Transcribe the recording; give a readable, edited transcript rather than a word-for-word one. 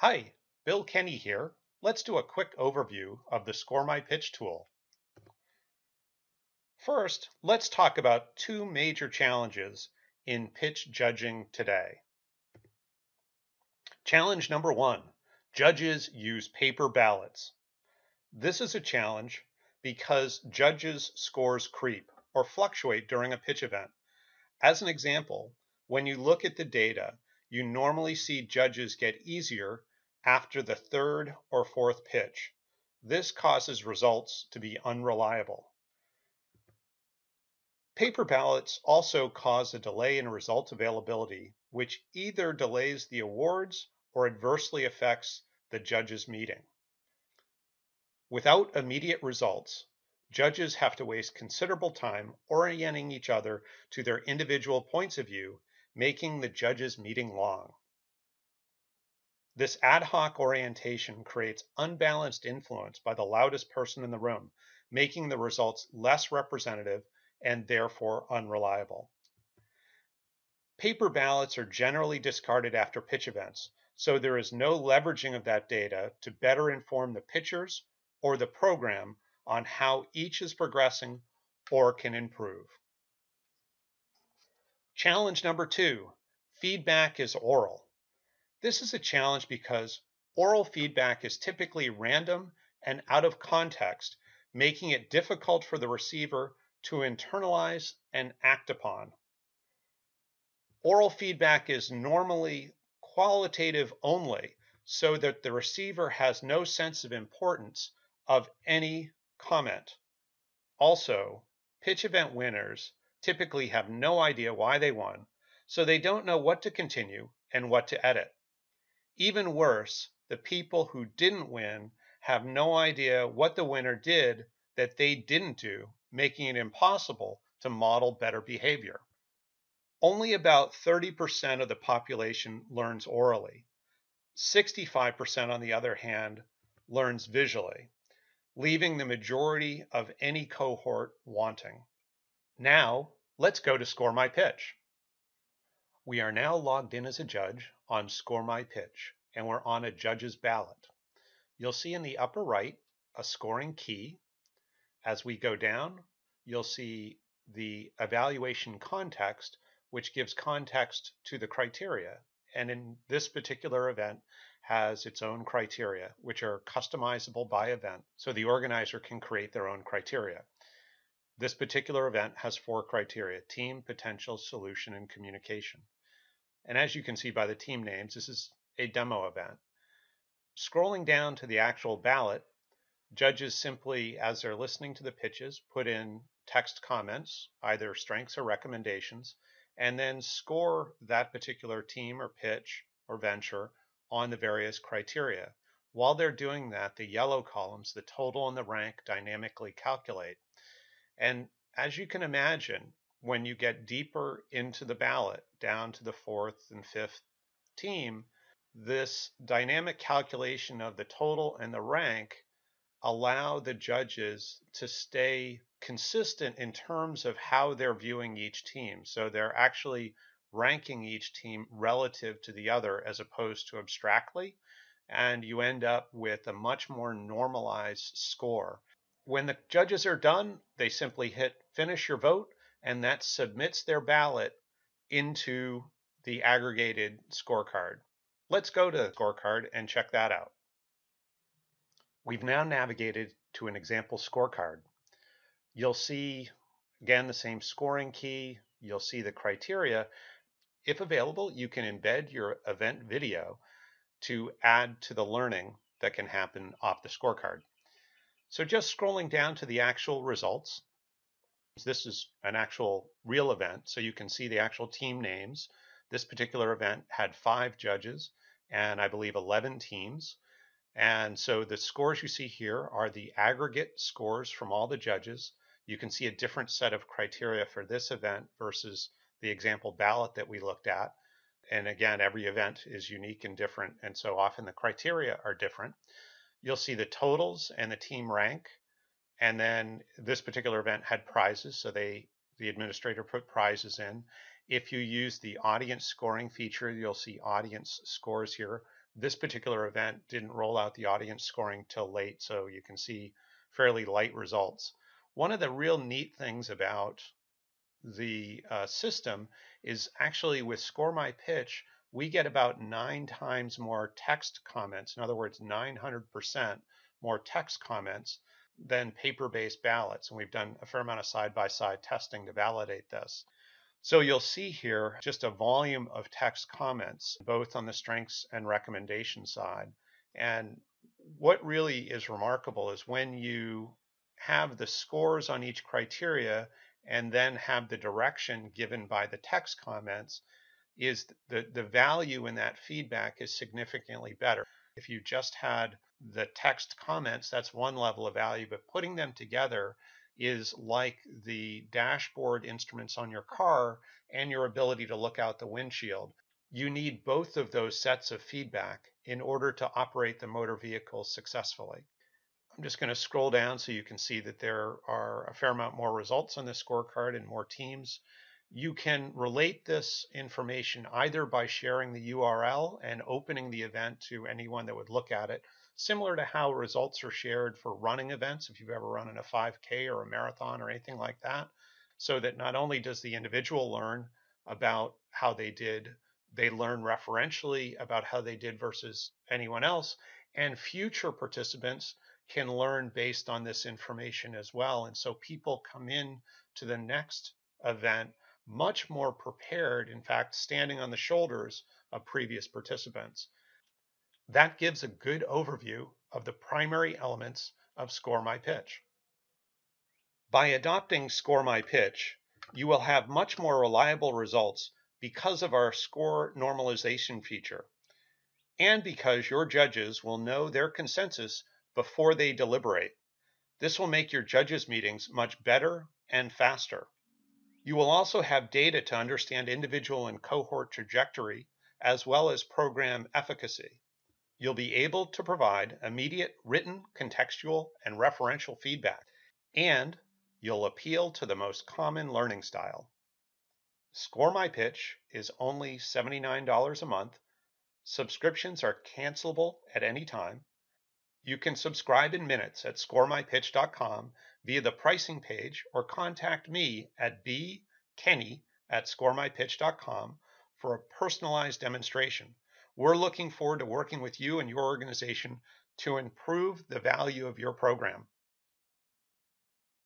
Hi, Bill Kenny here. Let's do a quick overview of the Score My Pitch tool. First, let's talk about two major challenges in pitch judging today. Challenge number one, judges use paper ballots. This is a challenge because judges' scores creep or fluctuate during a pitch event. As an example, when you look at the data, you normally see judges get easier after the third or fourth pitch. This causes results to be unreliable. Paper ballots also cause a delay in result availability, which either delays the awards or adversely affects the judges' meeting. Without immediate results, judges have to waste considerable time orienting each other to their individual points of view, making the judges' meeting long. This ad hoc orientation creates unbalanced influence by the loudest person in the room, making the results less representative and therefore unreliable. Paper ballots are generally discarded after pitch events, so there is no leveraging of that data to better inform the pitchers or the program on how each is progressing or can improve. Challenge number two, feedback is oral. This is a challenge because oral feedback is typically random and out of context, making it difficult for the receiver to internalize and act upon. Oral feedback is normally qualitative only, so that the receiver has no sense of importance of any comment. Also, pitch event winners typically have no idea why they won, so they don't know what to continue and what to edit. Even worse, the people who didn't win have no idea what the winner did that they didn't do, making it impossible to model better behavior. Only about 30% of the population learns orally. 65%, on the other hand, learns visually, leaving the majority of any cohort wanting. Now, let's go to Score My Pitch. We are now logged in as a judge on Score My Pitch, and we're on a judge's ballot. You'll see in the upper right a scoring key. As we go down, you'll see the evaluation context, which gives context to the criteria. And in this particular event has its own criteria, which are customizable by event, so the organizer can create their own criteria. This particular event has 4 criteria: team, potential, solution, and communication. And as you can see by the team names, this is a demo event. Scrolling down to the actual ballot, judges simply, as they're listening to the pitches, put in text comments, either strengths or recommendations, and then score that particular team or pitch or venture on the various criteria. While they're doing that, the yellow columns, the total and the rank, dynamically calculate. And as you can imagine, when you get deeper into the ballot, down to the 4th and 5th team, this dynamic calculation of the total and the rank allow the judges to stay consistent in terms of how they're viewing each team. So they're actually ranking each team relative to the other as opposed to abstractly, and you end up with a much more normalized score. When the judges are done, they simply hit finish your vote, and that submits their ballot into the aggregated scorecard. Let's go to the scorecard and check that out. We've now navigated to an example scorecard. You'll see, again, the same scoring key. You'll see the criteria. If available, you can embed your event video to add to the learning that can happen off the scorecard. So just scrolling down to the actual results, this is an actual real event, so you can see the actual team names. This particular event had 5 judges and I believe 11 teams. And so the scores you see here are the aggregate scores from all the judges. You can see a different set of criteria for this event versus the example ballot that we looked at. And again, every event is unique and different, and so often the criteria are different. You'll see the totals and the team rank. And then this particular event had prizes, so the administrator put prizes in. If you use the audience scoring feature, you'll see audience scores here, This particular event didn't roll out the audience scoring till late, so you can see fairly light results. One of the real neat things about the system is actually with Score My Pitch, we get about 9 times more text comments. In other words, 900% more text comments than paper-based ballots. And we've done a fair amount of side-by-side testing to validate this. So you'll see here just a volume of text comments, both on the strengths and recommendation side. And what really is remarkable is when you have the scores on each criteria and then have the direction given by the text comments, is the value in that feedback is significantly better. If you just had the text comments, that's one level of value, but putting them together is like the dashboard instruments on your car and your ability to look out the windshield. You need both of those sets of feedback in order to operate the motor vehicle successfully. I'm just going to scroll down so you can see that there are a fair amount more results on this scorecard and more teams. You can relate this information either by sharing the URL and opening the event to anyone that would look at it, similar to how results are shared for running events, if you've ever run in a 5K or a marathon or anything like that, so that not only does the individual learn about how they did, they learn referentially about how they did versus anyone else, and future participants can learn based on this information as well. And so people come in to the next event much more prepared, in fact, standing on the shoulders of previous participants. That gives a good overview of the primary elements of Score My Pitch. By adopting Score My Pitch, you will have much more reliable results because of our score normalization feature, and because your judges will know their consensus before they deliberate. This will make your judges' meetings much better and faster. You will also have data to understand individual and cohort trajectory, as well as program efficacy. You'll be able to provide immediate written, contextual, and referential feedback, and you'll appeal to the most common learning style. Score My Pitch is only $79 a month. Subscriptions are cancelable at any time. You can subscribe in minutes at scoremypitch.com via the pricing page or contact me at bkenny@scoremypitch.com for a personalized demonstration. We're looking forward to working with you and your organization to improve the value of your program.